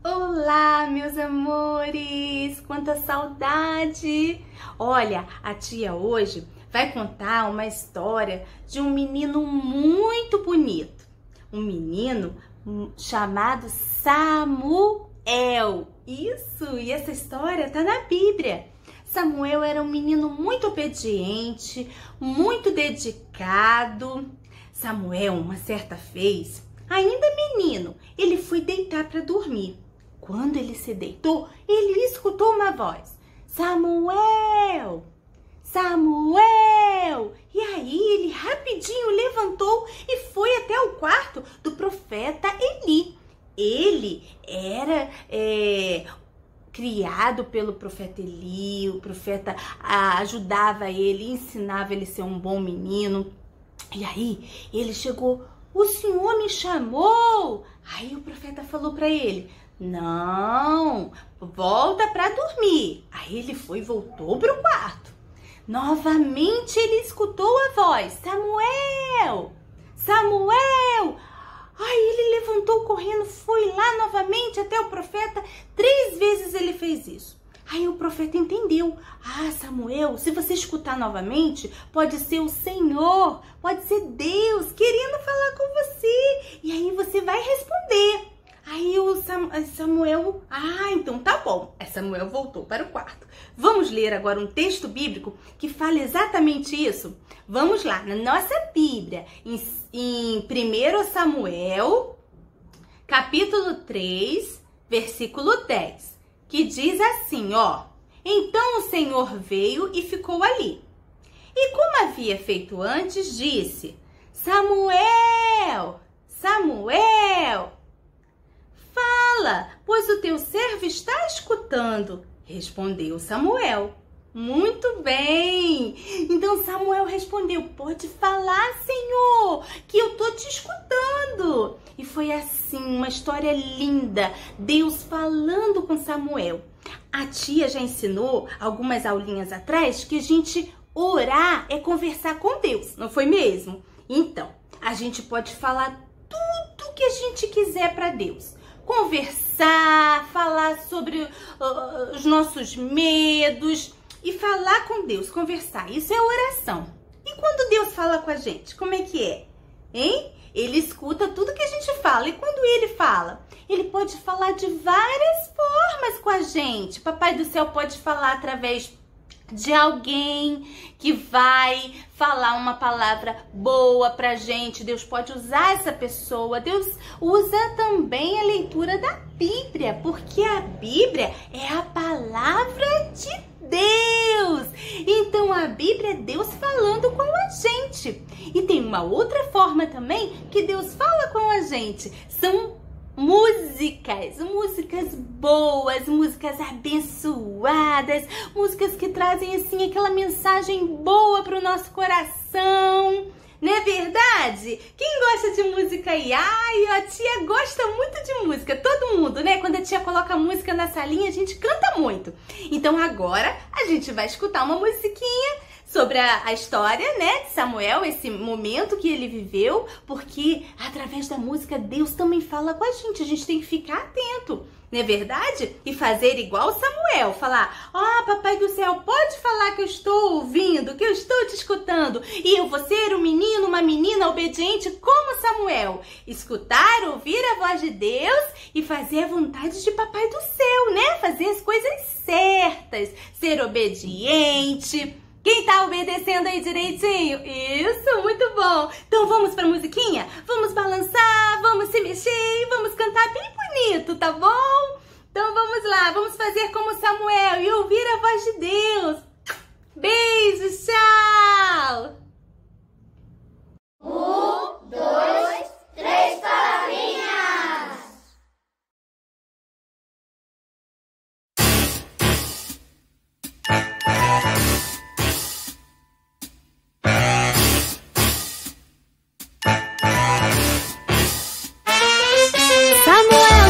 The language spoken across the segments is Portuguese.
Olá, meus amores! Quanta saudade! Olha, a tia hoje vai contar uma história de um menino muito bonito. Um menino chamado Samuel. Isso! E essa história tá na Bíblia. Samuel era um menino muito obediente, muito dedicado. Samuel, uma certa vez, ainda menino, ele foi deitar para dormir. Quando ele se deitou, ele escutou uma voz: Samuel! Samuel! E aí ele rapidinho levantou e foi até o quarto do profeta Eli. Ele era criado pelo profeta Eli, o profeta ajudava ele, ensinava ele a ser um bom menino. E aí ele chegou: o senhor me chamou? Aí o profeta falou para ele: não, volta para dormir. Aí ele voltou para o quarto. Novamente ele escutou a voz: Samuel! Samuel! Aí ele levantou correndo, foi lá novamente até o profeta. 3 vezes ele fez isso. Aí o profeta entendeu: ah, Samuel, se você escutar novamente, pode ser o Senhor, pode ser Deus querendo falar com você. E aí você vai responder. Aí o Samuel, então tá bom. Samuel voltou para o quarto. Vamos ler agora um texto bíblico que fala exatamente isso? Vamos lá, na nossa Bíblia, em 1 Samuel, capítulo 3, versículo 10, que diz assim, ó: então o Senhor veio e ficou ali. E como havia feito antes, disse: Samuel, Samuel, fala, pois o teu servo está escutando. Respondeu Samuel: muito bem. Então Samuel respondeu: pode falar, Senhor, que eu tô te escutando. E foi assim, uma história linda, Deus falando com Samuel. A tia já ensinou algumas aulinhas atrás que a gente orar é conversar com Deus, não foi mesmo? Então, a gente pode falar tudo que a gente quiser para Deus. Conversar, falar sobre os nossos medos e falar com Deus, conversar. Isso é oração. E quando Deus fala com a gente, como é que é? Hein? Ele escuta tudo que a gente fala. E quando ele fala? Ele pode falar de várias formas com a gente. Papai do céu pode falar através de alguém que vai falar uma palavra boa pra gente. Deus pode usar essa pessoa. Deus usa também a leitura da Bíblia, porque a Bíblia é a palavra de Deus. Então a Bíblia é Deus falando com a gente. E tem uma outra forma também que Deus fala com a gente. São músicas boas, músicas abençoadas, músicas que trazem assim aquela mensagem boa para o nosso coração, não é verdade? Quem gosta de música aí? Ai, a tia gosta muito de música, todo mundo, né? Quando a tia coloca música na salinha, a gente canta muito. Então agora a gente vai escutar uma musiquinha sobre a história, né, de Samuel, esse momento que ele viveu, porque através da música Deus também fala com a gente tem que ficar atento, não é verdade? E fazer igual Samuel, falar: ó, papai do céu, pode falar que eu estou ouvindo, que eu estou te escutando, e eu vou ser um menino, uma menina obediente como Samuel. Escutar, ouvir a voz de Deus e fazer a vontade de papai do céu, né? Fazer as coisas certas, ser obediente. Quem tá obedecendo aí direitinho? Isso, muito bom! Então vamos pra musiquinha? Vamos balançar, vamos se mexer e vamos cantar bem bonito, tá bom? Então vamos lá, vamos fazer como Samuel e ouvir a voz de Deus. Beijo, tchau! 1, 2, 3 palavrinhas!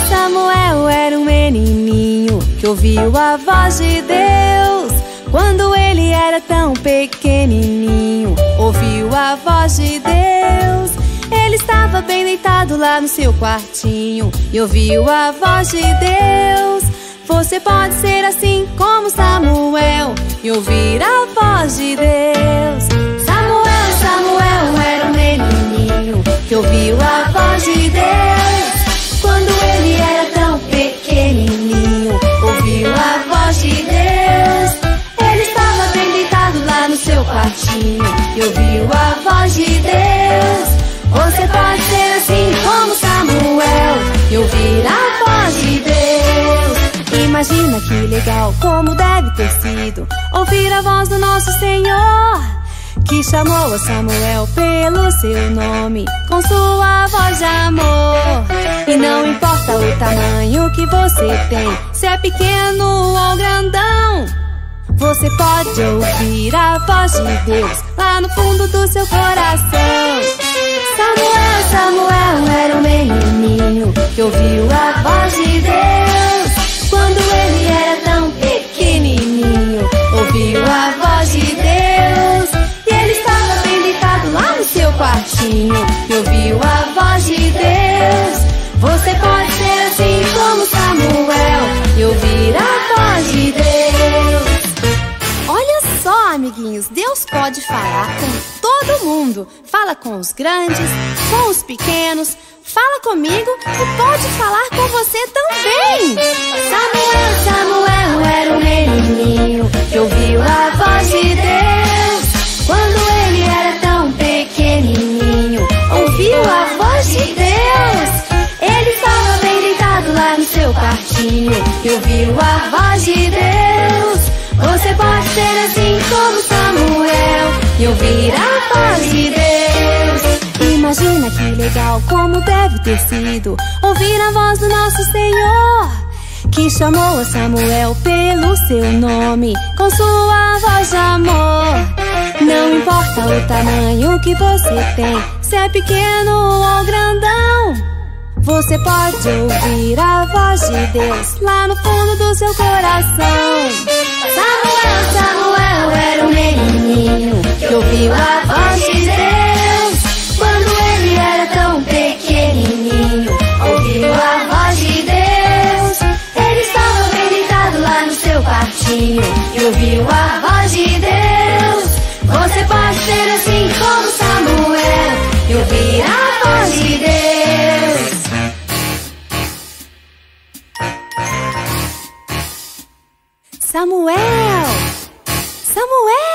Samuel era um menininho que ouviu a voz de Deus. Quando ele era tão pequenininho, ouviu a voz de Deus. Ele estava bem deitado lá no seu quartinho e ouviu a voz de Deus. Você pode ser assim como Samuel e ouvir a voz de Deus. Samuel, Samuel era um menininho que ouviu a voz de Deus. Quando ele era tão pequenininho, ouviu a voz de Deus. Ele estava bem deitado lá no seu quartinho e ouviu a voz de Deus. Você pode ser assim como Samuel e ouvir a voz de Deus. Imagina que legal, como deve ter sido ouvir a voz do nosso Senhor, que chamou a Samuel pelo seu nome, com sua voz de amor. E não importa o tamanho que você tem, se é pequeno ou grandão, você pode ouvir a voz de Deus lá no fundo do seu coração. Samuel, Samuel era um menininho que ouviu a voz de Deus. Quando ele era tão pequenininho, ouviu a voz de Deus. E ele estava bem deitado lá no seu quartinho e ouviu a voz de Deus. Você pode ser assim como Samuel e ouvir a voz de Deus. Olha só, amiguinhos, Deus pode falar com todo mundo. Fala com os grandes, com os pequenos. Fala comigo e pode falar com você também. Samuel, Samuel era um menininho que ouviu a voz de Deus. Quando ele era tão pequenininho, ouviu a voz de Deus. Ele estava bem deitado lá no seu quartinho e ouviu a voz de Deus. Você pode ser assim como Samuel e ouvir a voz de Deus. Imagina que legal, como deve ter sido ouvir a voz do nosso Senhor, que chamou a Samuel pelo seu nome, com sua voz de amor. Não importa o tamanho que você tem, se é pequeno ou grandão, você pode ouvir a voz de Deus lá no fundo do seu coração. Samuel, Samuel era um menininho que ouviu a voz de Deus. Quando ele era tão pequenininho, ouviu a voz de Deus. Ele estava bem deitado lá no seu quartinho e ouviu a voz de Deus. Você pode ser assim como Samuel e ouvir a voz de Deus. Samuel! Samuel!